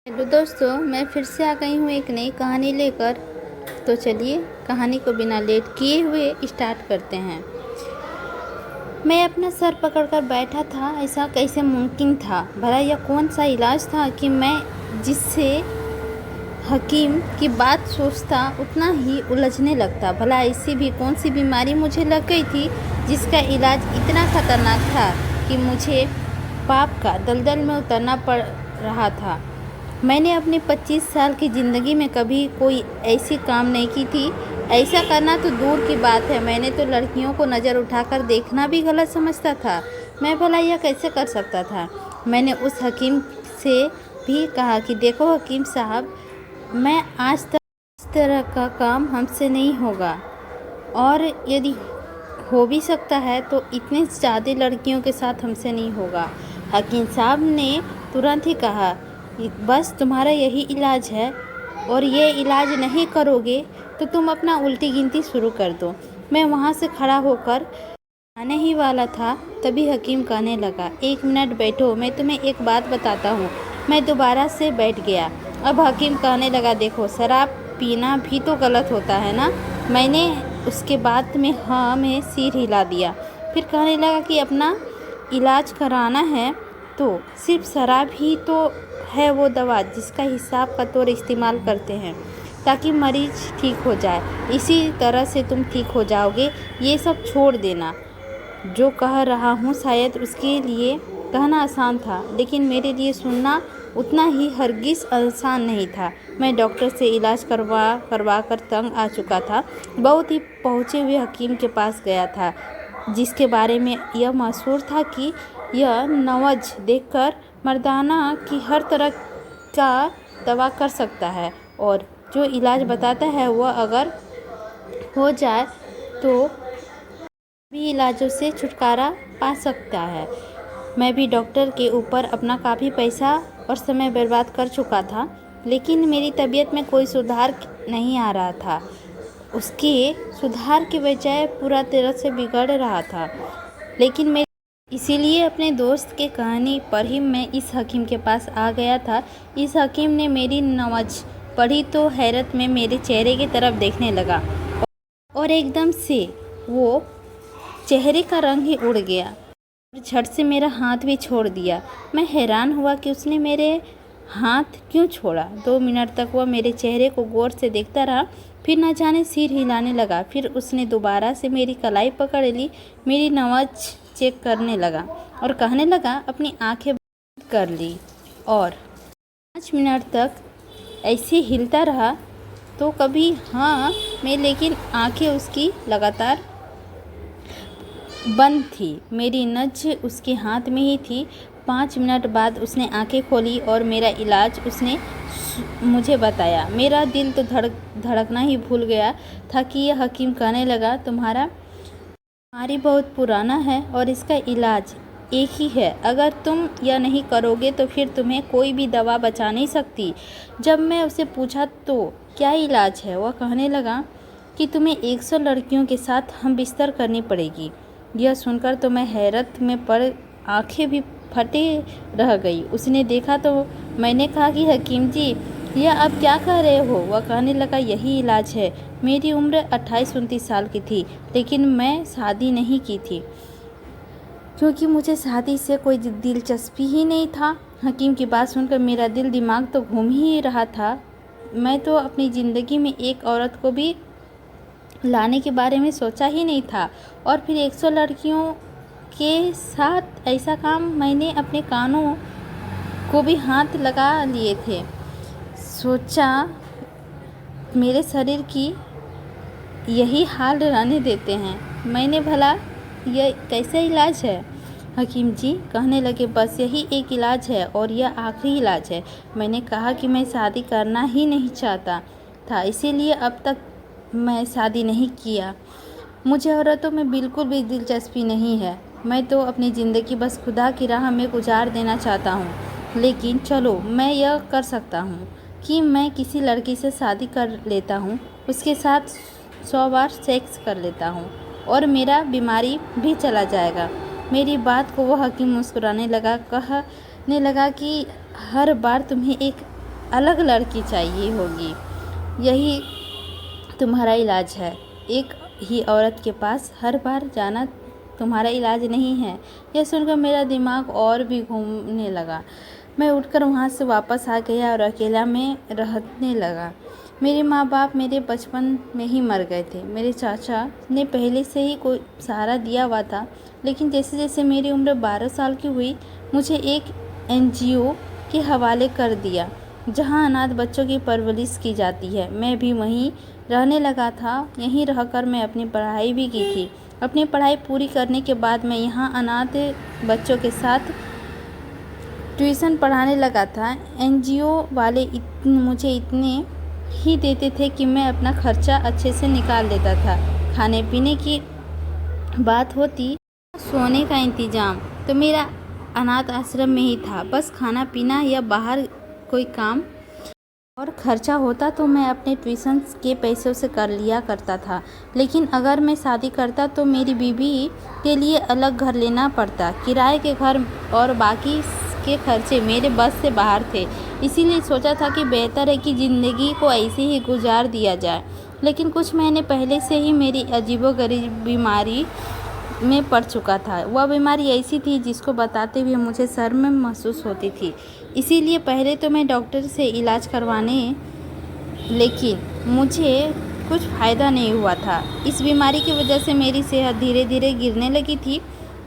Hello दोस्तों, मैं फिर से आ गई हूँ एक नई कहानी लेकर। तो चलिए कहानी को बिना लेट किए हुए स्टार्ट करते हैं। मैं अपना सर पकड़कर बैठा था। ऐसा कैसे मुमकिन था? भला यह कौन सा इलाज था कि मैं जिससे हकीम की बात सोचता उतना ही उलझने लगता। भला ऐसी भी कौन सी बीमारी मुझे लग गई थी जिसका इलाज इतना खतरनाक था कि मुझे पाप का दलदल में उतरना पड़ रहा था। मैंने अपनी 25 साल की ज़िंदगी में कभी कोई ऐसी काम नहीं की थी। ऐसा करना तो दूर की बात है, मैंने तो लड़कियों को नज़र उठाकर देखना भी गलत समझता था। मैं भला यह कैसे कर सकता था? मैंने उस हकीम से भी कहा कि देखो हकीम साहब, मैं आज तक इस तरह का काम हमसे नहीं होगा, और यदि हो भी सकता है तो इतने ज़्यादा लड़कियों के साथ हमसे नहीं होगा। हकीम साहब ने तुरंत ही कहा, बस तुम्हारा यही इलाज है, और ये इलाज नहीं करोगे तो तुम अपना उल्टी गिनती शुरू कर दो। मैं वहाँ से खड़ा होकर आने ही वाला था, तभी हकीम कहने लगा, 1 मिनट बैठो, मैं तुम्हें एक बात बताता हूँ। मैं दोबारा से बैठ गया। अब हकीम कहने लगा, देखो शराब पीना भी तो गलत होता है ना। मैंने उसके बाद में हाँ में सिर हिला दिया। फिर कहने लगा कि अपना इलाज कराना है तो सिर्फ शराब ही तो है वो दवा जिसका हिसाब का तौर इस्तेमाल करते हैं ताकि मरीज ठीक हो जाए। इसी तरह से तुम ठीक हो जाओगे। ये सब छोड़ देना। जो कह रहा हूँ शायद उसके लिए कहना आसान था, लेकिन मेरे लिए सुनना उतना ही हरगिज़ आसान नहीं था। मैं डॉक्टर से इलाज करवा कर तंग आ चुका था। बहुत ही पहुँचे हुए हकीम के पास गया था, जिसके बारे में यह मशहूर था कि यह नवज देखकर मर्दाना की हर तरह का दवा कर सकता है, और जो इलाज बताता है वह अगर हो जाए तो भी इलाजों से छुटकारा पा सकता है। मैं भी डॉक्टर के ऊपर अपना काफ़ी पैसा और समय बर्बाद कर चुका था, लेकिन मेरी तबीयत में कोई सुधार नहीं आ रहा था। उसके सुधार की बजाय पूरा तरह से बिगड़ रहा था। लेकिन मैं इसीलिए अपने दोस्त के कहने पर ही मैं इस हकीम के पास आ गया था। इस हकीम ने मेरी नवज पढ़ी तो हैरत में मेरे चेहरे की तरफ देखने लगा, और एकदम से वो चेहरे का रंग ही उड़ गया और झट से मेरा हाथ भी छोड़ दिया। मैं हैरान हुआ कि उसने मेरे हाथ क्यों छोड़ा। 2 मिनट तक वह मेरे चेहरे को गौर से देखता रहा, फिर न जाने सिर हिलाने लगा। फिर उसने दोबारा से मेरी कलाई पकड़ ली, मेरी नवज चेक करने लगा और कहने लगा, अपनी आंखें बंद कर ली और 5 मिनट तक ऐसे हिलता रहा। तो कभी हाँ में, लेकिन आंखें उसकी लगातार बंद थी। मेरी नज़र उसके हाथ में ही थी। 5 मिनट बाद उसने आंखें खोली और मेरा इलाज उसने मुझे बताया। मेरा दिल तो धड़कना ही भूल गया था कि यह हकीम कहने लगा, तुम्हारा बीमारी बहुत पुराना है और इसका इलाज एक ही है। अगर तुम यह नहीं करोगे तो फिर तुम्हें कोई भी दवा बचा नहीं सकती। जब मैं उसे पूछा तो क्या इलाज है, वह कहने लगा कि तुम्हें 100 लड़कियों के साथ हम बिस्तर करनी पड़ेगी। यह सुनकर तो मैं हैरत में पड़ आंखें भी फटे रह गई। उसने देखा तो मैंने कहा कि हकीम जी, यह अब क्या कह रहे हो? वह कहने लगा, यही इलाज है। मेरी उम्र 28-29 साल की थी, लेकिन मैं शादी नहीं की थी क्योंकि मुझे शादी से कोई दिलचस्पी ही नहीं था। हकीम की बात सुनकर मेरा दिल दिमाग तो घूम ही रहा था। मैं तो अपनी ज़िंदगी में एक औरत को भी लाने के बारे में सोचा ही नहीं था, और फिर 100 लड़कियों के साथ ऐसा काम। मैंने अपने कानों को भी हाथ लगा लिए थे। सोचा मेरे शरीर की यही हाल रहने देते हैं। मैंने भला यह कैसा इलाज है? हकीम जी कहने लगे, बस यही एक इलाज है और यह आखिरी इलाज है। मैंने कहा कि मैं शादी करना ही नहीं चाहता था, इसीलिए अब तक मैं शादी नहीं किया। मुझे औरतों में बिल्कुल भी दिलचस्पी नहीं है। मैं तो अपनी ज़िंदगी बस खुदा की राह में गुजार देना चाहता हूँ। लेकिन चलो, मैं यह कर सकता हूँ कि मैं किसी लड़की से शादी कर लेता हूँ, उसके साथ 100 बार सेक्स कर लेता हूँ और मेरा बीमारी भी चला जाएगा। मेरी बात को वो हकीम मुस्कुराने लगा, कहने लगा कि हर बार तुम्हें एक अलग लड़की चाहिए होगी, यही तुम्हारा इलाज है। एक ही औरत के पास हर बार जाना तुम्हारा इलाज नहीं है। यह सुनकर मेरा दिमाग और भी घूमने लगा। मैं उठकर वहाँ से वापस आ गया और अकेला में रहने लगा। मेरे माँ बाप मेरे बचपन में ही मर गए थे। मेरे चाचा ने पहले से ही कोई सहारा दिया हुआ था, लेकिन जैसे जैसे मेरी उम्र 12 साल की हुई, मुझे एक NGO के हवाले कर दिया जहाँ अनाथ बच्चों की परवरिश की जाती है। मैं भी वहीं रहने लगा था। यहीं रहकर मैं अपनी पढ़ाई भी की थी। अपनी पढ़ाई पूरी करने के बाद मैं यहाँ अनाथ बच्चों के साथ ट्यूशन पढ़ाने लगा था। NGO वाले मुझे इतने ही देते थे कि मैं अपना खर्चा अच्छे से निकाल लेता था। खाने पीने की बात होती, सोने का इंतज़ाम तो मेरा अनाथ आश्रम में ही था। बस खाना पीना या बाहर कोई काम और खर्चा होता तो मैं अपने ट्यूशन के पैसों से कर लिया करता था। लेकिन अगर मैं शादी करता तो मेरी बीवी के लिए अलग घर लेना पड़ता। किराए के घर और बाकी के खर्चे मेरे बस से बाहर थे। इसीलिए सोचा था कि बेहतर है कि ज़िंदगी को ऐसे ही गुजार दिया जाए। लेकिन कुछ महीने पहले से ही मेरी अजीबोगरीब बीमारी में पड़ चुका था। वह बीमारी ऐसी थी जिसको बताते हुए मुझे शर्म महसूस होती थी। इसीलिए पहले तो मैं डॉक्टर से इलाज करवाने, लेकिन मुझे कुछ फ़ायदा नहीं हुआ था। इस बीमारी की वजह से मेरी सेहत धीरे धीरे गिरने लगी थी।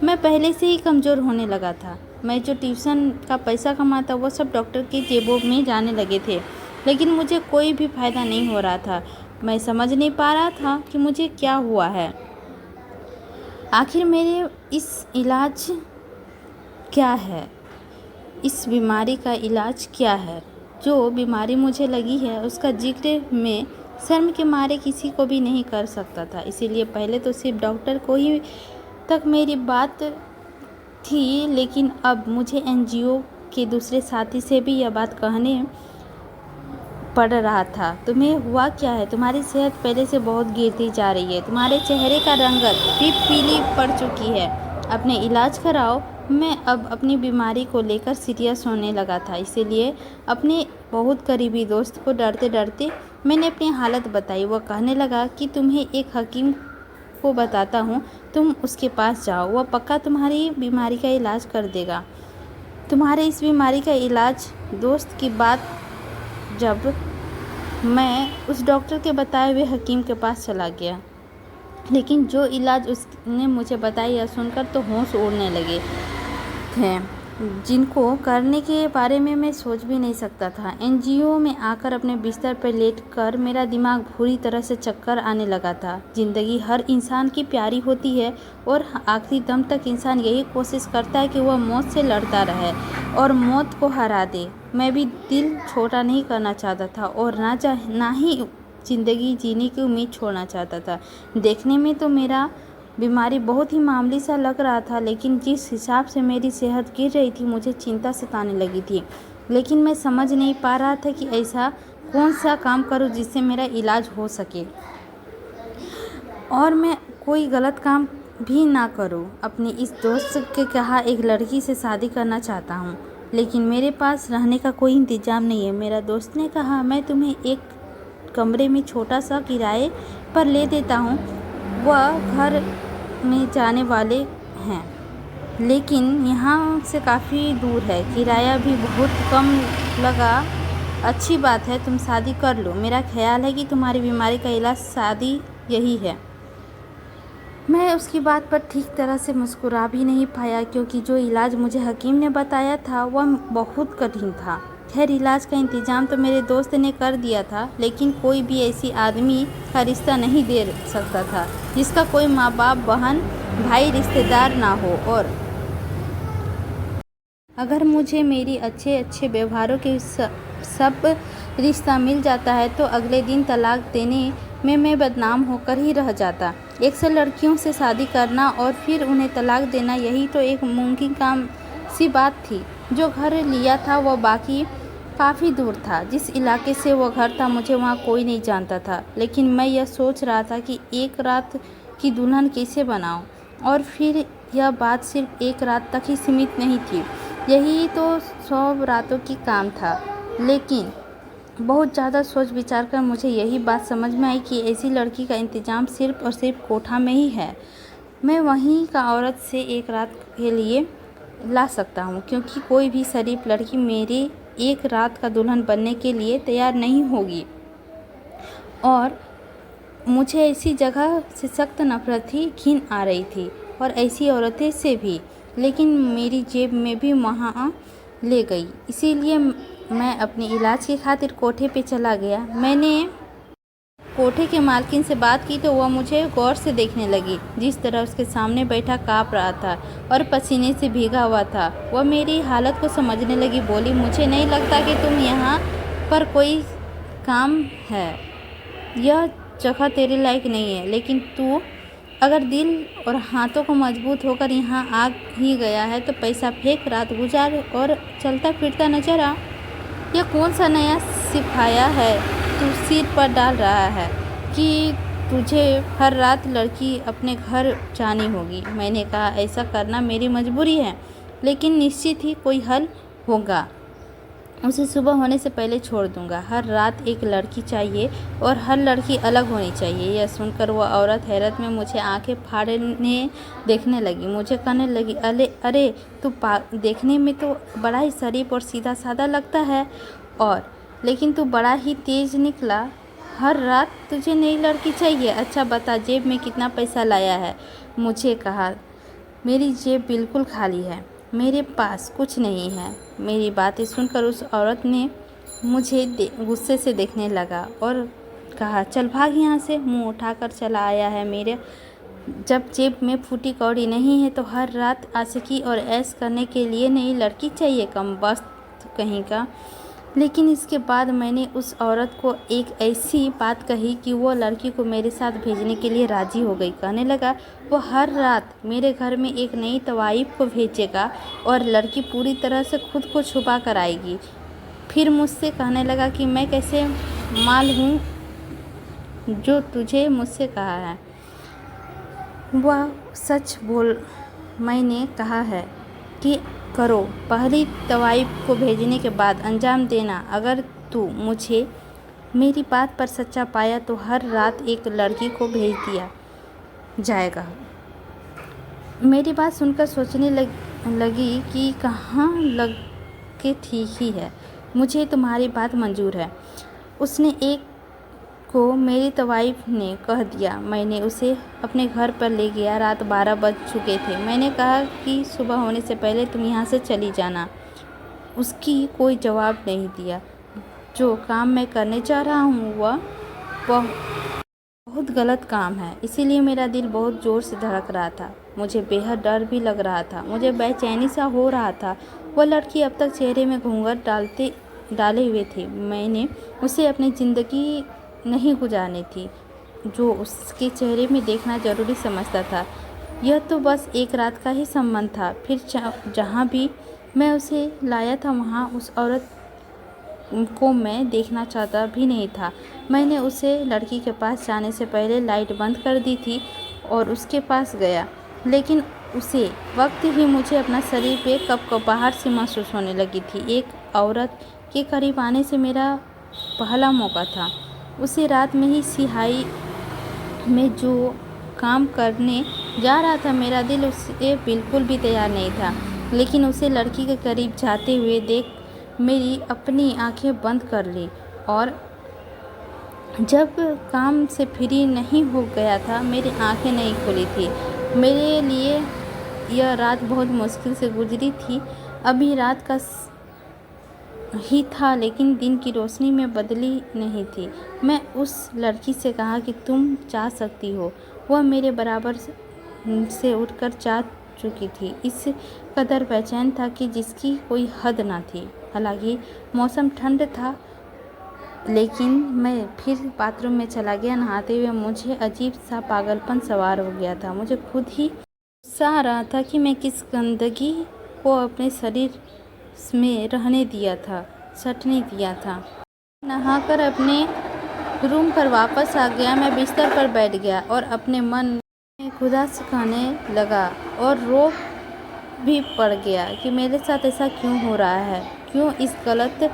मैं पहले से ही कमज़ोर होने लगा था। मैं जो ट्यूशन का पैसा कमाता वो सब डॉक्टर की जेबों में जाने लगे थे, लेकिन मुझे कोई भी फ़ायदा नहीं हो रहा था। मैं समझ नहीं पा रहा था कि मुझे क्या हुआ है। आखिर मेरे इस इलाज क्या है? इस बीमारी का इलाज क्या है? जो बीमारी मुझे लगी है उसका जिक्र मैं शर्म के मारे किसी को भी नहीं कर सकता था। इसीलिए पहले तो सिर्फ डॉक्टर को ही तक मेरी बात थी, लेकिन अब मुझे NGO के दूसरे साथी से भी यह बात कहने पड़ रहा था। तुम्हें हुआ क्या है? तुम्हारी सेहत पहले से बहुत गिरती जा रही है। तुम्हारे चेहरे का रंगत भी पीली पड़ चुकी है। अपने इलाज कराओ। मैं अब अपनी बीमारी को लेकर सीरियस होने लगा था। इसीलिए अपने बहुत करीबी दोस्त को डरते डरते मैंने अपनी हालत बताई। वह कहने लगा कि तुम्हें एक हकीम को बताता हूँ, तुम उसके पास जाओ, वह पक्का तुम्हारी बीमारी का इलाज कर देगा। तुम्हारे इस बीमारी का इलाज। दोस्त की बात जब मैं उस डॉक्टर के बताए हुए हकीम के पास चला गया, लेकिन जो इलाज उसने मुझे बताया यह सुनकर तो होश उड़ने लगे थे, जिनको करने के बारे में मैं सोच भी नहीं सकता था। NGO में आकर अपने बिस्तर पर लेटकर मेरा दिमाग पूरी तरह से चक्कर आने लगा था। ज़िंदगी हर इंसान की प्यारी होती है और आखिरी दम तक इंसान यही कोशिश करता है कि वह मौत से लड़ता रहे और मौत को हरा दे। मैं भी दिल छोटा नहीं करना चाहता था और ना ही ज़िंदगी जीने की उम्मीद छोड़ना चाहता था। देखने में तो मेरा बीमारी बहुत ही मामूली सा लग रहा था, लेकिन जिस हिसाब से मेरी सेहत गिर रही थी मुझे चिंता सताने लगी थी। लेकिन मैं समझ नहीं पा रहा था कि ऐसा कौन सा काम करूं जिससे मेरा इलाज हो सके और मैं कोई गलत काम भी ना करूं। अपनी इस दोस्त के कहा एक लड़की से शादी करना चाहता हूं, लेकिन मेरे पास रहने का कोई इंतज़ाम नहीं है। मेरा दोस्त ने कहा मैं तुम्हें एक कमरे में छोटा सा किराए पर ले देता हूँ। वह घर में जाने वाले हैं, लेकिन यहाँ से काफ़ी दूर है। किराया भी बहुत कम लगा। अच्छी बात है, तुम शादी कर लो। मेरा ख्याल है कि तुम्हारी बीमारी का इलाज शादी यही है। मैं उसकी बात पर ठीक तरह से मुस्कुरा भी नहीं पाया, क्योंकि जो इलाज मुझे हकीम ने बताया था वह बहुत कठिन था। खैर, इलाज का इंतज़ाम तो मेरे दोस्त ने कर दिया था, लेकिन कोई भी ऐसी आदमी का रिश्ता नहीं दे सकता था जिसका कोई माँ बाप, बहन, भाई, रिश्तेदार ना हो। और अगर मुझे मेरी अच्छे व्यवहारों के सब रिश्ता मिल जाता है तो अगले दिन तलाक देने में मैं बदनाम होकर ही रह जाता। 100 लड़कियों से शादी करना और फिर उन्हें तलाक देना, यही तो एक मुमकिन काम सी बात थी। जो घर लिया था वह बाकी काफ़ी दूर था। जिस इलाके से वो घर था मुझे वहाँ कोई नहीं जानता था। लेकिन मैं यह सोच रहा था कि एक रात की दुल्हन कैसे बनाऊँ, और फिर यह बात सिर्फ एक रात तक ही सीमित नहीं थी, यही तो 100 रातों की काम था। लेकिन बहुत ज़्यादा सोच विचार कर मुझे यही बात समझ में आई कि ऐसी लड़की का इंतज़ाम सिर्फ़ और सिर्फ कोठा में ही है। मैं वहीं का औरत से एक रात के लिए ला सकता हूँ, क्योंकि कोई भी शरीफ लड़की मेरी एक रात का दुल्हन बनने के लिए तैयार नहीं होगी। और मुझे ऐसी जगह से सख्त नफ़रत थी, घिन आ रही थी, और ऐसी औरतें से भी। लेकिन मेरी जेब में भी वहाँ ले गई। इसीलिए मैं अपने इलाज की खातिर कोठे पे चला गया। मैंने कोठे के मालकिन से बात की तो वह मुझे गौर से देखने लगी। जिस तरह उसके सामने बैठा काँप रहा था और पसीने से भीगा हुआ था, वह मेरी हालत को समझने लगी। बोली, मुझे नहीं लगता कि तुम यहाँ पर कोई काम है। यह जगह तेरे लायक नहीं है, लेकिन तू अगर दिल और हाथों को मजबूत होकर यहाँ आ ही गया है तो पैसा फेंक, रात गुजार और चलता फिरता नजर आ। यह कौन सा नया सिखाया है तू सिर पर डाल रहा है कि तुझे हर रात लड़की अपने घर जानी होगी। मैंने कहा, ऐसा करना मेरी मजबूरी है, लेकिन निश्चित ही कोई हल होगा। उसे सुबह होने से पहले छोड़ दूंगा। हर रात एक लड़की चाहिए और हर लड़की अलग होनी चाहिए। यह सुनकर वह औरत हैरत में मुझे आंखें फाड़ने देखने लगी। मुझे कहने लगी, अरे तू देखने में तो बड़ा ही शरीफ और सीधा साधा लगता है, और लेकिन तू बड़ा ही तेज निकला। हर रात तुझे नई लड़की चाहिए। अच्छा बता, जेब में कितना पैसा लाया है? मुझे कहा, मेरी जेब बिल्कुल खाली है, मेरे पास कुछ नहीं है। मेरी बातें सुनकर उस औरत ने मुझे गुस्से से देखने लगा और कहा, चल भाग यहाँ से। मुंह उठाकर चला आया है। मेरे जब जेब में फूटी कौड़ी नहीं है तो हर रात आशिकी और ऐश करने के लिए नई लड़की चाहिए, कमबख्त कहीं का। लेकिन इसके बाद मैंने उस औरत को एक ऐसी बात कही कि वो लड़की को मेरे साथ भेजने के लिए राज़ी हो गई। कहने लगा, वो हर रात मेरे घर में एक नई तवाइफ को भेजेगा और लड़की पूरी तरह से खुद को छुपा कर आएगी। फिर मुझसे कहने लगा कि मैं कैसे माल हूँ जो तुझे मुझसे कहा है वह सच बोल। मैंने कहा है कि करो, पहली तवाइफ को भेजने के बाद अंजाम देना। अगर तू मुझे मेरी बात पर सच्चा पाया तो हर रात एक लड़की को भेज दिया जाएगा। मेरी बात सुनकर सोचने लगी कि कहाँ लग के ठीक ही है, मुझे तुम्हारी बात मंजूर है। उसने एक को मेरी तवाइफ ने कह दिया। मैंने उसे अपने घर पर ले गया। रात 12 बज चुके थे। मैंने कहा कि सुबह होने से पहले तुम यहाँ से चली जाना। उसकी कोई जवाब नहीं दिया। जो काम मैं करने जा रहा हूँ वह बहुत गलत काम है, इसीलिए मेरा दिल बहुत ज़ोर से धड़क रहा था। मुझे बेहद डर भी लग रहा था। मुझे बेचैनी सा हो रहा था। वह लड़की अब तक चेहरे में घूंघट डाले हुए थी। मैंने उसे अपनी ज़िंदगी नहीं गुजारनी थी जो उसके चेहरे में देखना ज़रूरी समझता था। यह तो बस एक रात का ही संबंध था। फिर जहाँ भी मैं उसे लाया था वहाँ उस औरत को मैं देखना चाहता भी नहीं था। मैंने उसे लड़की के पास जाने से पहले लाइट बंद कर दी थी और उसके पास गया, लेकिन उसे वक्त ही मुझे अपना शरीर पे कपकपाहट सी महसूस होने लगी थी। एक औरत के करीब आने से मेरा पहला मौका था। उसे रात में ही सिहाई में जो काम करने जा रहा था, मेरा दिल उससे बिल्कुल भी तैयार नहीं था। लेकिन उसे लड़की के करीब जाते हुए देख मेरी अपनी आंखें बंद कर ली, और जब काम से फ्री नहीं हो गया था मेरी आंखें नहीं खुली थी। मेरे लिए यह रात बहुत मुश्किल से गुजरी थी। अभी रात का ही था, लेकिन दिन की रोशनी में बदली नहीं थी। मैं उस लड़की से कहा कि तुम जा सकती हो। वह मेरे बराबर से उठकर जा चुकी थी। इस कदर बेचैन था कि जिसकी कोई हद ना थी। हालांकि मौसम ठंड था, लेकिन मैं फिर बाथरूम में चला गया। नहाते हुए मुझे अजीब सा पागलपन सवार हो गया था। मुझे खुद ही गुस्सा आ रहा था कि मैं किस गंदगी को अपने शरीर में रहने दिया था, सटने दिया था। नहाकर अपने रूम पर वापस आ गया। मैं बिस्तर पर बैठ गया और अपने मन में खुदा से कहने लगा और रो भी पड़ गया कि मेरे साथ ऐसा क्यों हो रहा है, क्यों इस गलत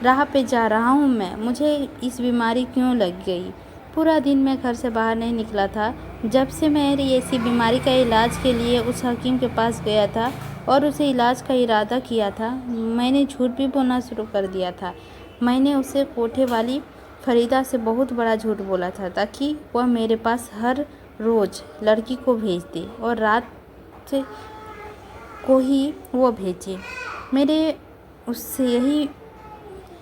राह पे जा रहा हूँ मैं, मुझे इस बीमारी क्यों लग गई। पूरा दिन मैं घर से बाहर नहीं निकला था। जब से मेरी ऐसी बीमारी का इलाज के लिए उस हकीम के पास गया था और उसे इलाज का इरादा किया था, मैंने झूठ भी बोलना शुरू कर दिया था। मैंने उसे कोठे वाली फरीदा से बहुत बड़ा झूठ बोला था ताकि वह मेरे पास हर रोज़ लड़की को भेज दे और रात को ही वो भेजे। मेरे उससे यही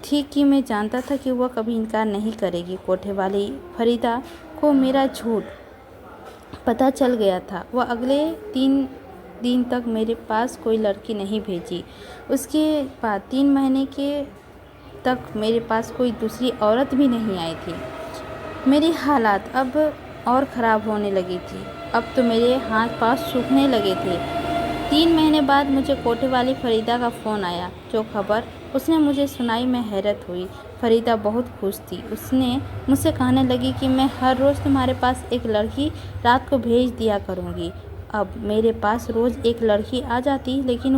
थी कि मैं जानता था कि वह कभी इनकार नहीं करेगी। कोठे वाली फरीदा को मेरा झूठ पता चल गया था। वह अगले 3 दिन तक मेरे पास कोई लड़की नहीं भेजी। उसके बाद 3 महीने के तक मेरे पास कोई दूसरी औरत भी नहीं आई थी। मेरी हालात अब और ख़राब होने लगी थी। अब तो मेरे हाथ पाँव सूखने लगे थे। 3 महीने बाद मुझे कोठे वाली फरीदा का फ़ोन आया। जो खबर उसने मुझे सुनाई, मैं हैरत हुई। फरीदा बहुत खुश थी। उसने मुझसे कहने लगी कि मैं हर रोज़ तुम्हारे पास एक लड़की रात को भेज दिया करूँगी। अब मेरे पास रोज़ एक लड़की आ जाती, लेकिन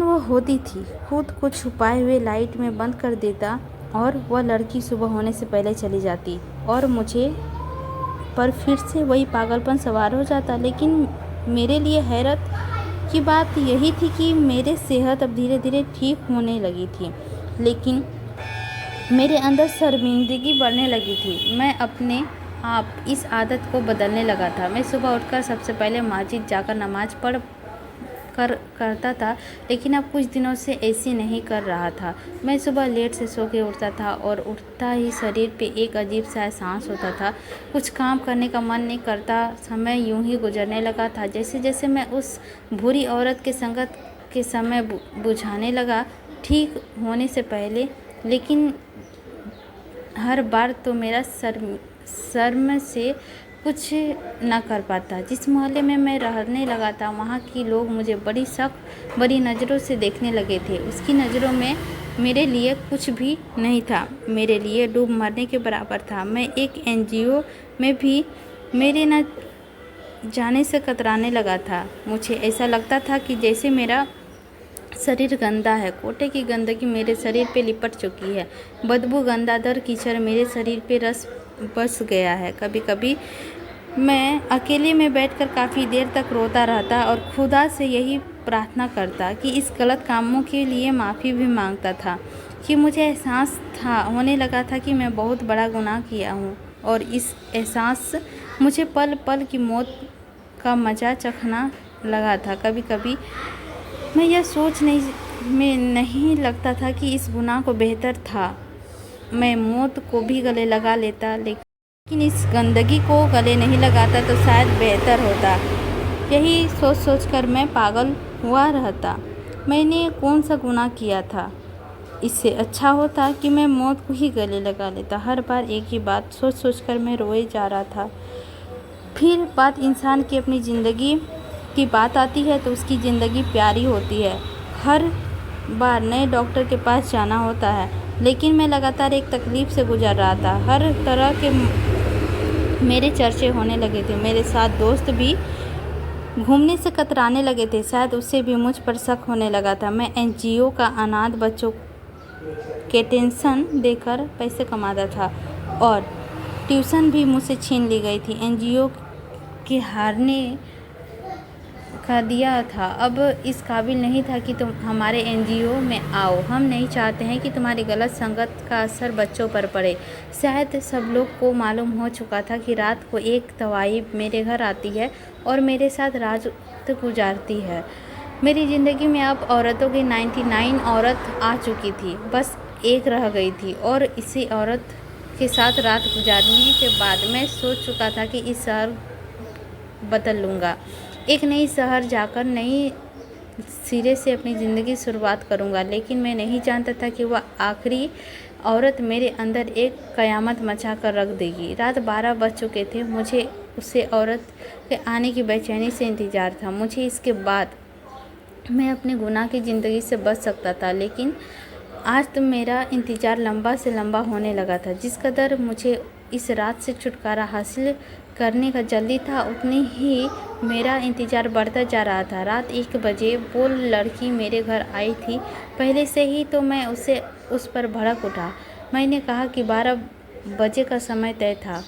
वो होती थी, खुद को छुपाए हुए लाइट में बंद कर देता और वह लड़की सुबह होने से पहले चली जाती और मुझे पर फिर से वही पागलपन सवार हो जाता। लेकिन मेरे लिए हैरत की बात यही थी कि मेरी सेहत अब धीरे धीरे ठीक होने लगी थी, लेकिन मेरे अंदर शर्मिंदगी बढ़ने लगी थी। मैं अपने आप इस आदत को बदलने लगा था। मैं सुबह उठकर सबसे पहले मस्जिद जाकर नमाज़ करता था, लेकिन अब कुछ दिनों से ऐसे नहीं कर रहा था। मैं सुबह लेट से सो के उठता था और उठता ही शरीर पे एक अजीब सा एहसास होता था। कुछ काम करने का मन नहीं करता। समय यूं ही गुजरने लगा था जैसे जैसे मैं उस बुरी औरत के संगत के समय बुझाने लगा, ठीक होने से पहले। लेकिन हर बार तो मेरा शर्म से कुछ न कर पाता। जिस मोहल्ले में मैं रहने लगा था, वहाँ के लोग मुझे बड़ी नज़रों से देखने लगे थे। उसकी नज़रों में मेरे लिए कुछ भी नहीं था, मेरे लिए डूब मरने के बराबर था। मैं एक NGO में भी मेरे न जाने से कतराने लगा था। मुझे ऐसा लगता था कि जैसे मेरा शरीर गंदा है। कोटे की गंदगी मेरे शरीर पे लिपट चुकी है। बदबू गंदादर कीचड़ मेरे शरीर पे रस बस गया है। कभी कभी मैं अकेले में बैठकर काफ़ी देर तक रोता रहता और खुदा से यही प्रार्थना करता कि इस गलत कामों के लिए माफ़ी भी मांगता था कि मुझे एहसास होने लगा था कि मैं बहुत बड़ा गुनाह किया हूँ और इस एहसास मुझे पल पल की मौत का मज़ा चखना लगा था। कभी कभी मैं यह में नहीं लगता था कि इस गुनाह को बेहतर था मैं मौत को भी गले लगा लेता, लेकिन इस गंदगी को गले नहीं लगाता तो शायद बेहतर होता। यही सोच कर मैं पागल हुआ रहता। मैंने कौन सा गुनाह किया था? इससे अच्छा होता कि मैं मौत को ही गले लगा लेता। हर बार एक ही बात सोच कर मैं रोए जा रहा था। फिर बात इंसान की अपनी ज़िंदगी की बात आती है तो उसकी ज़िंदगी प्यारी होती है। हर बार नए डॉक्टर के पास जाना होता है, लेकिन मैं लगातार एक तकलीफ़ से गुजर रहा था। हर तरह के मेरे चर्चे होने लगे थे। मेरे साथ दोस्त भी घूमने से कतराने लगे थे। शायद उससे भी मुझ पर शक होने लगा था। मैं NGO का अनाथ बच्चों के टेंशन देकर पैसे कमाता था और ट्यूशन भी मुझसे छीन ली गई थी। NGO के हारने का दिया था, अब इस काबिल नहीं था कि तुम हमारे NGO में आओ। हम नहीं चाहते हैं कि तुम्हारी गलत संगत का असर बच्चों पर पड़े। शायद सब लोग को मालूम हो चुका था कि रात को एक तवाइब मेरे घर आती है और मेरे साथ रात गुजारती है। मेरी ज़िंदगी में अब औरतों की 99 औरत आ चुकी थी, बस एक रह गई थी और इसी औरत के साथ रात गुजारने के बाद मैं सोच चुका था कि इस शहर बदल लूँगा। एक नई शहर जाकर नई सिरे से अपनी ज़िंदगी शुरुआत करूँगा। लेकिन मैं नहीं जानता था कि वह आखिरी औरत मेरे अंदर एक क़यामत मचा कर रख देगी। रात 12 बज चुके थे। मुझे उसे औरत के आने की बेचैनी से इंतज़ार था। मुझे इसके बाद मैं अपने गुनाह की ज़िंदगी से बच सकता था, लेकिन आज तो मेरा इंतज़ार लंबा से लंबा होने लगा था। जिस कदर मुझे इस रात से छुटकारा हासिल करने का जल्दी था, उतनी ही मेरा इंतज़ार बढ़ता जा रहा था। रात 1 बजे वो लड़की मेरे घर आई थी पहले से ही, तो मैं उस पर भड़क उठा। मैंने कहा कि 12 बजे का समय तय था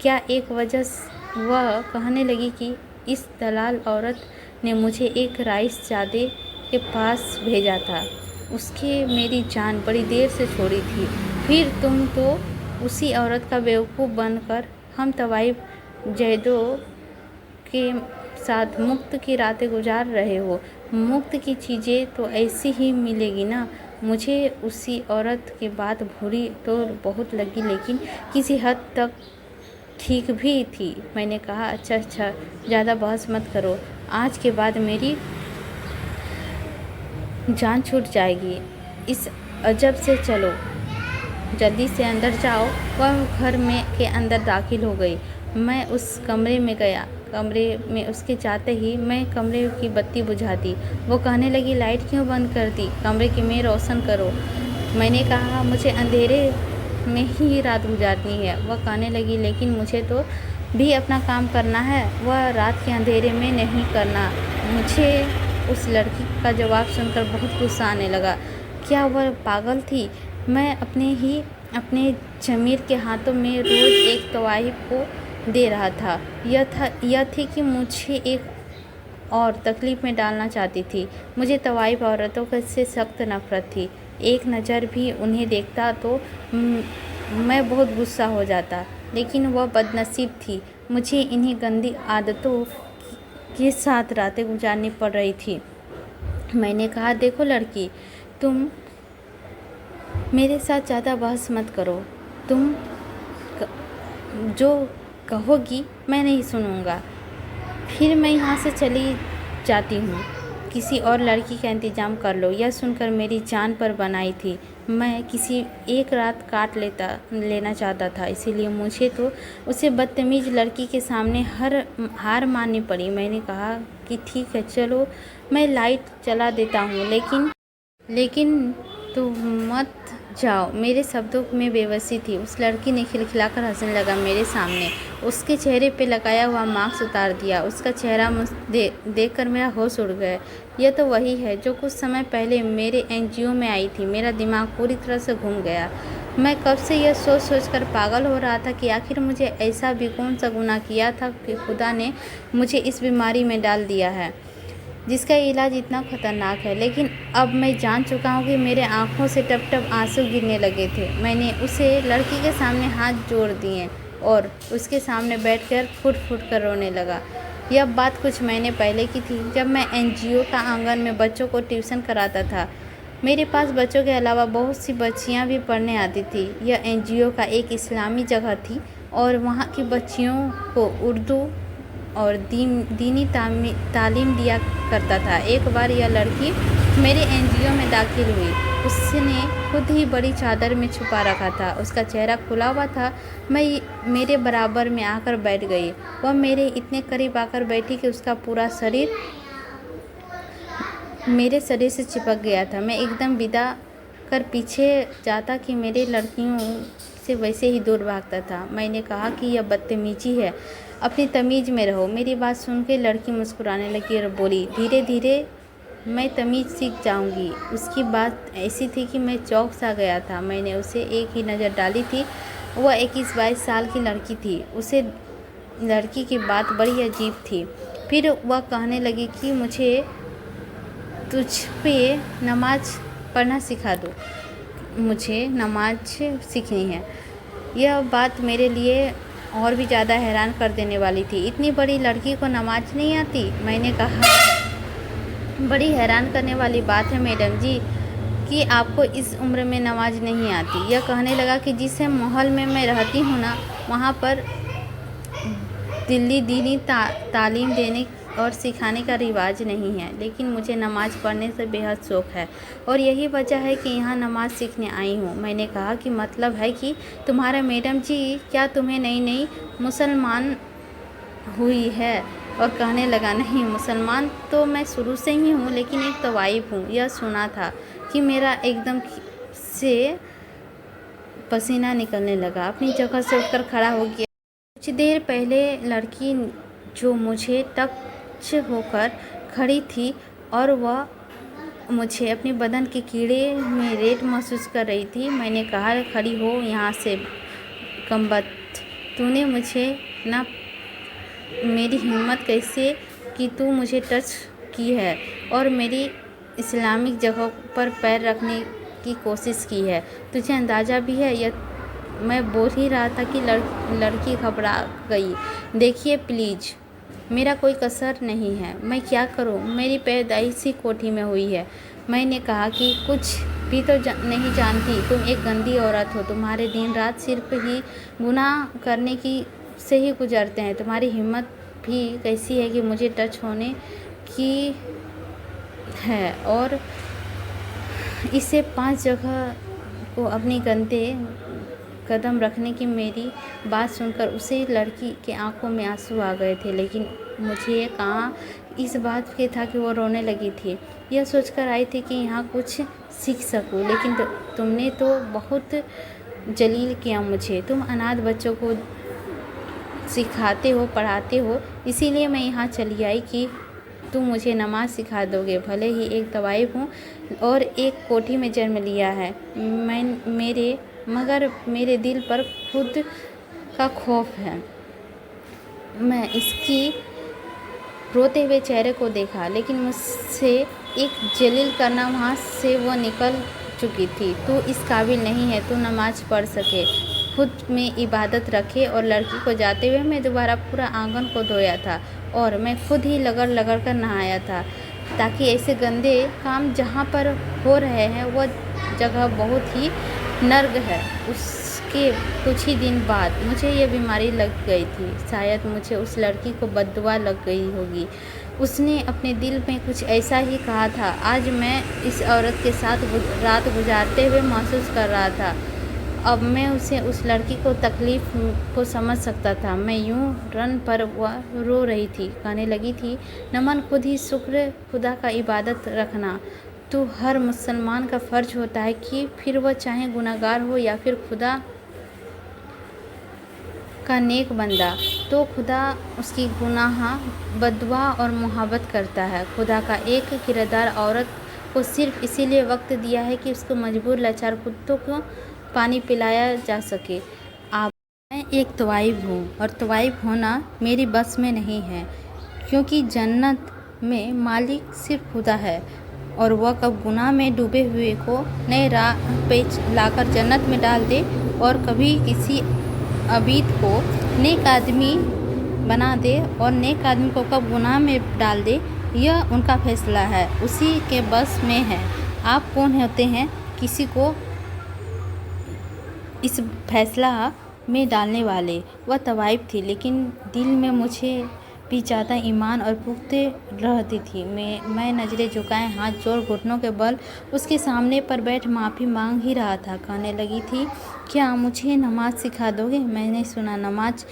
क्या। एक वजह वह कहने लगी कि इस दलाल औरत ने मुझे एक राइसजादे के पास भेजा था, उसके मेरी जान बड़ी देर से छोड़ी थी। फिर तुम तो उसी औरत का बेवकूफ़ बनकर हम तवाइफ जैदों के साथ मुफ्त की रातें गुजार रहे हो। मुफ्त की चीज़ें तो ऐसी ही मिलेगी ना। मुझे उसी औरत की बात बुरी तो बहुत लगी, लेकिन किसी हद तक ठीक भी थी। मैंने कहा अच्छा, ज़्यादा बहस मत करो, आज के बाद मेरी जान छूट जाएगी। इस अजब से चलो, जल्दी से अंदर जाओ। वह घर में के अंदर दाखिल हो गई। मैं उस कमरे में गया। कमरे में उसके जाते ही मैं कमरे की बत्ती बुझा दी। वो कहने लगी लाइट क्यों बंद कर दी, कमरे की में रोशन करो। मैंने कहा मुझे अंधेरे में ही रात गुजारनी है। वह कहने लगी लेकिन मुझे तो भी अपना काम करना है, वह रात के अंधेरे में नहीं करना। मुझे उस लड़की का जवाब सुनकर बहुत गुस्सा आने लगा। क्या वह पागल थी? मैं अपने ज़मीर के हाथों में रोज़ एक तवाइफ को दे रहा था। यह थी कि मुझे एक और तकलीफ़ में डालना चाहती थी। मुझे तवाइफ औरतों से सख्त नफ़रत थी। एक नज़र भी उन्हें देखता तो मैं बहुत गुस्सा हो जाता, लेकिन वह बदनसीब थी। मुझे इन्हीं गंदी आदतों के साथ रातें गुजारनी पड़ रही थी। मैंने कहा देखो लड़की, तुम मेरे साथ ज़्यादा बहस मत करो। तुम जो कहोगी मैं नहीं सुनूंगा। फिर मैं यहाँ से चली जाती हूँ। किसी और लड़की का इंतज़ाम कर लो। यह सुनकर मेरी जान पर बनाई थी। मैं किसी एक रात काट लेना चाहता था, इसीलिए मुझे तो उसे बदतमीज़ लड़की के सामने हार माननी पड़ी। मैंने कहा कि ठीक है चलो, मैं लाइट चला देता हूँ, लेकिन तुम मत जाओ। मेरे शब्दों में बेबसी थी। उस लड़की ने खिलखिलाकर हंसने लगा मेरे सामने। उसके चेहरे पे लगाया हुआ मास्क उतार दिया। उसका चेहरा देखकर मेरा होश उड़ गया। यह तो वही है जो कुछ समय पहले मेरे एनजीओ में आई थी। मेरा दिमाग पूरी तरह से घूम गया। मैं कब से यह सोच कर पागल हो रहा था कि आखिर मुझे ऐसा भी कौन सा गुनाह किया था कि खुदा ने मुझे इस बीमारी में डाल दिया है जिसका इलाज इतना खतरनाक है। लेकिन अब मैं जान चुका हूँ कि मेरे आँखों से टप टप आंसू गिरने लगे थे। मैंने उसे लड़की के सामने हाथ जोड़ दिए और उसके सामने बैठकर फुट फुट कर रोने लगा। यह बात कुछ महीने पहले की थी, जब मैं एनजीओ का आंगन में बच्चों को ट्यूशन कराता था। मेरे पास बच्चों के अलावा बहुत सी बच्चियाँ भी पढ़ने आती थी। यह एनजीओ का एक इस्लामी जगह थी और वहाँ की बच्चियों को उर्दू और दीनी तालीम दिया करता था। एक बार यह लड़की मेरे एनजीओ में दाखिल हुई। उसने खुद ही बड़ी चादर में छुपा रखा था। उसका चेहरा खुला हुआ था। मेरे बराबर में आकर बैठ गई। वह मेरे इतने करीब आकर बैठी कि उसका पूरा शरीर मेरे शरीर से चिपक गया था। मैं एकदम विदा कर पीछे जाता कि मेरे लड़कियों से वैसे ही दूर भागता था। मैंने कहा कि यह बदतमीजी है, अपनी तमीज़ में रहो। मेरी बात सुन के लड़की मुस्कुराने लगी और बोली धीरे धीरे मैं तमीज़ सीख जाऊंगी। उसकी बात ऐसी थी कि मैं चौंक सा गया था। मैंने उसे एक ही नज़र डाली थी। वह 21-22 साल की लड़की थी। उसे लड़की की बात बड़ी अजीब थी। फिर वह कहने लगी कि मुझे तुझ पे नमाज पढ़ना सिखा दो। मुझे नमाज सीखनी है। यह बात मेरे लिए और भी ज़्यादा हैरान कर देने वाली थी। इतनी बड़ी लड़की को नमाज नहीं आती? मैंने कहा बड़ी हैरान करने वाली बात है मैडम जी कि आपको इस उम्र में नमाज नहीं आती। यह कहने लगा कि जिस माहौल में मैं रहती हूँ ना, वहाँ पर दीनी तालीम देने और सिखाने का रिवाज नहीं है, लेकिन मुझे नमाज़ पढ़ने से बेहद शौक़ है और यही वजह है कि यहाँ नमाज़ सीखने आई हूँ। मैंने कहा कि मतलब है कि तुम्हारा मैडम जी क्या तुम्हें नई मुसलमान हुई है? और कहने लगा नहीं, मुसलमान तो मैं शुरू से ही हूँ, लेकिन एक तवाइफ हूँ। यह सुना था कि मेरा एकदम से पसीना निकलने लगा। अपनी जगह से उठकर खड़ा हो गया। कुछ देर पहले लड़की जो मुझे टच होकर खड़ी थी और वह मुझे अपने बदन के कीड़े में रेत महसूस कर रही थी। मैंने कहा, खड़ी हो यहाँ से कमबख्त, तूने मुझे ना, मेरी हिम्मत कैसे कि तू मुझे टच की है और मेरी इस्लामिक जगहों पर पैर रखने की कोशिश की है। तुझे अंदाज़ा भी है? या मैं बोल ही रहा था कि लड़की घबरा गई। देखिए प्लीज़, मेरा कोई कसर नहीं है, मैं क्या करूं? मेरी पैदाइशी कोठी में हुई है। मैंने कहा कि कुछ भी तो नहीं जानती, तुम एक गंदी औरत हो। तुम्हारे दिन रात सिर्फ ही गुनाह करने की से ही गुजरते हैं। तुम्हारी हिम्मत भी कैसी है कि मुझे टच होने की है और इसे 5 जगह को अपनी गंदे कदम रखने की। मेरी बात सुनकर उसे लड़की के आंखों में आंसू आ गए थे, लेकिन मुझे कहाँ इस बात के था कि वो रोने लगी थी। यह सोचकर आई थी कि यहाँ कुछ सीख सकूं, लेकिन तुमने तो बहुत जलील किया मुझे। तुम अनाथ बच्चों को सिखाते हो, पढ़ाते हो, इसीलिए मैं यहाँ चली आई कि तुम मुझे नमाज सिखा दोगे। भले ही एक तवाइफ हूँ और एक कोठी में जन्म लिया है, मगर मेरे दिल पर खुद का खौफ है। मैं इसकी रोते हुए चेहरे को देखा, लेकिन मुझसे एक जलील करना वहाँ से वो निकल चुकी थी। तू इस काबिल नहीं है, तू नमाज पढ़ सके, खुद में इबादत रखे। और लड़की को जाते हुए मैं दोबारा पूरा आंगन को धोया था और मैं खुद ही लगड़ कर नहाया था, ताकि ऐसे गंदे काम जहाँ पर हो रहे हैं वह जगह बहुत ही नर्क है। उसके कुछ ही दिन बाद मुझे यह बीमारी लग गई थी। शायद मुझे उस लड़की को बद्दुआ लग गई होगी। उसने अपने दिल में कुछ ऐसा ही कहा था। आज मैं इस औरत के साथ रात गुजारते हुए महसूस कर रहा था। अब मैं उस लड़की को तकलीफ़ को समझ सकता था। मैं यूं रन पर वह रो रही थी, कहने लगी थी, नमन, खुद ही शुक्र खुदा का इबादत रखना तो हर मुसलमान का फ़र्ज होता है कि फिर वह चाहे गुनहगार हो या फिर खुदा का नेक बंदा, तो खुदा उसकी गुनाह, बद्दुआ और मोहब्बत करता है। खुदा का एक किरदार औरत को सिर्फ इसीलिए वक्त दिया है कि उसको मजबूर लाचार कुत्तों को पानी पिलाया जा सके। मैं एक तवाइफ हूँ और तवाइफ होना मेरी बस में नहीं है, क्योंकि जन्नत में मालिक सिर्फ खुदा है और वह कब गुनाह में डूबे हुए को नए राह पे लाकर जन्नत में डाल दे और कभी किसी अबीद को नेक आदमी बना दे और नेक आदमी को कब गुनाह में डाल दे, यह उनका फैसला है, उसी के बस में है। आप कौन होते हैं किसी को इस फैसला में डालने वाले? वह तवाइफ थी, लेकिन दिल में मुझे भी ज़्यादा ईमान और पुख्ते रहती थी। मैं नज़रें झुकाए, हाथ जोड़, घुटनों के बल उसके सामने पर बैठ माफ़ी मांग ही रहा था। कहने लगी थी, क्या मुझे नमाज सिखा दोगे? मैंने सुना नमाज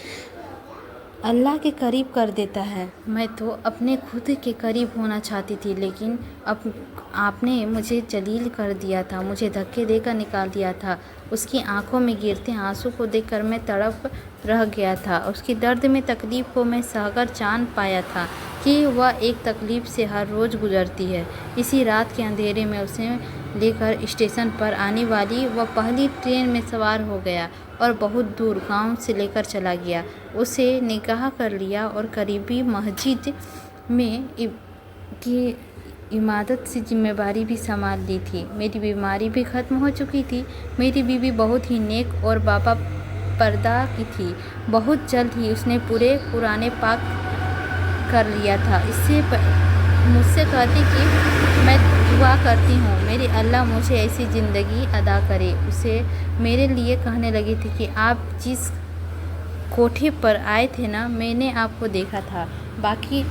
अल्लाह के करीब कर देता है। मैं तो अपने खुद के करीब होना चाहती थी, लेकिन अब आपने मुझे जलील कर दिया था, मुझे धक्के देकर निकाल दिया था। उसकी आंखों में गिरते आंसू को देखकर मैं तड़प रह गया था। उसकी दर्द में तकलीफ़ को मैं सहकर जान पाया था कि वह एक तकलीफ़ से हर रोज़ गुजरती है। इसी रात के अंधेरे में उसे लेकर स्टेशन पर आने वाली वह पहली ट्रेन में सवार हो गया और बहुत दूर गांव से लेकर चला गया। उसे निकाह कर लिया और करीबी मस्जिद में की इमादत से जिम्मेदारी भी संभाल ली थी। मेरी बीमारी भी ख़त्म हो चुकी थी। मेरी बीवी बहुत ही नेक और बाबा पर्दा की थी। बहुत जल्द ही उसने पूरे पुराने पाक कर लिया था। इससे मुझसे कहती कि मैं दुआ करती हूँ मेरी अल्लाह मुझे ऐसी ज़िंदगी अदा करे। उसे मेरे लिए कहने लगी थी कि आप जिस कोठी पर आए थे ना, मैंने आपको देखा था, बाकी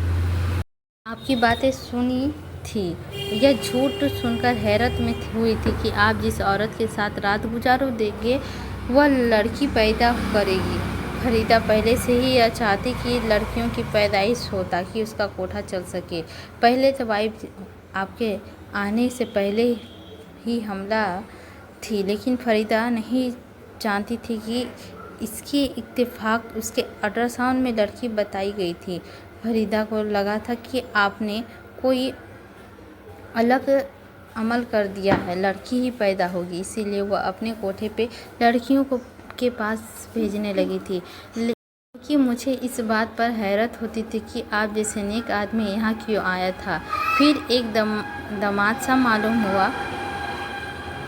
आपकी बातें सुनी थी। यह झूठ सुनकर हैरत में हुई थी कि आप जिस औरत के साथ रात गुजारो देंगे वह लड़की पैदा करेगी। फरीदा पहले से ही यह चाहती कि लड़कियों की पैदाइश हो ताकि उसका कोठा चल सके। पहले तवाइफ आपके आने से पहले ही हमला थी, लेकिन फरीदा नहीं जानती थी कि इसकी इत्तेफाक उसके अल्ट्रासाउंड में लड़की बताई गई थी। फरीदा को लगा था कि आपने कोई अलग अमल कर दिया है, लड़की ही पैदा होगी। इसीलिए वह अपने कोठे पे लड़कियों को के पास भेजने लगी थी। कि मुझे इस बात पर हैरत होती थी कि आप जैसे नेक आदमी यहाँ क्यों आया था। फिर एक दामाद सा मालूम हुआ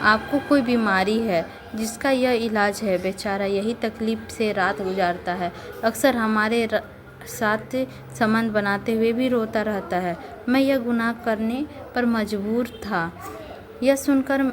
आपको कोई बीमारी है जिसका यह इलाज है। बेचारा यही तकलीफ़ से रात गुजारता है। अक्सर हमारे साथ संबंध बनाते हुए भी रोता रहता है। मैं यह गुनाह करने पर मजबूर था। यह सुनकर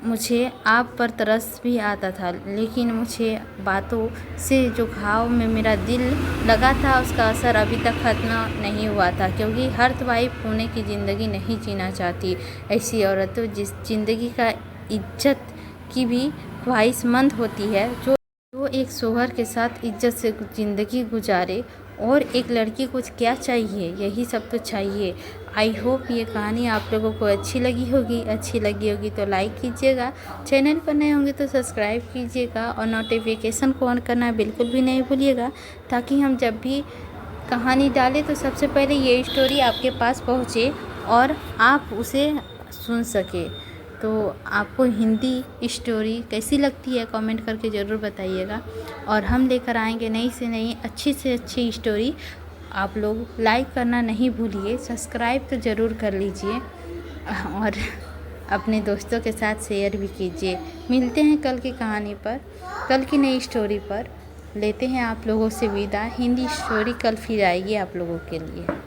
मुझे आप पर तरस भी आता था, लेकिन मुझे बातों से जो घाव में मेरा दिल लगा था उसका असर अभी तक ख़त्म नहीं हुआ था, क्योंकि हर वाइफ पुणे की ज़िंदगी नहीं जीना चाहती। ऐसी औरत जिस ज़िंदगी का इज्जत की भी ख्वाहिशमंद होती है, जो एक शोहर के साथ इज्जत से ज़िंदगी गुजारे। और एक लड़की को क्या चाहिए, यही सब तो चाहिए। आई होप ये कहानी आप लोगों को अच्छी लगी होगी तो लाइक कीजिएगा, चैनल पर नए होंगे तो सब्सक्राइब कीजिएगा और नोटिफिकेशन को ऑन करना बिल्कुल भी नहीं भूलिएगा, ताकि हम जब भी कहानी डालें तो सबसे पहले ये स्टोरी आपके पास पहुँचे और आप उसे सुन सके। तो आपको हिंदी स्टोरी कैसी लगती है कमेंट करके ज़रूर बताइएगा, और हम लेकर आएंगे नई से नई अच्छी से अच्छी स्टोरी। आप लोग लाइक करना नहीं भूलिए, सब्सक्राइब तो ज़रूर कर लीजिए और अपने दोस्तों के साथ शेयर भी कीजिए। मिलते हैं कल की कहानी पर, कल की नई स्टोरी पर। लेते हैं आप लोगों से विदा। हिंदी स्टोरी कल फिर आएगी आप लोगों के लिए।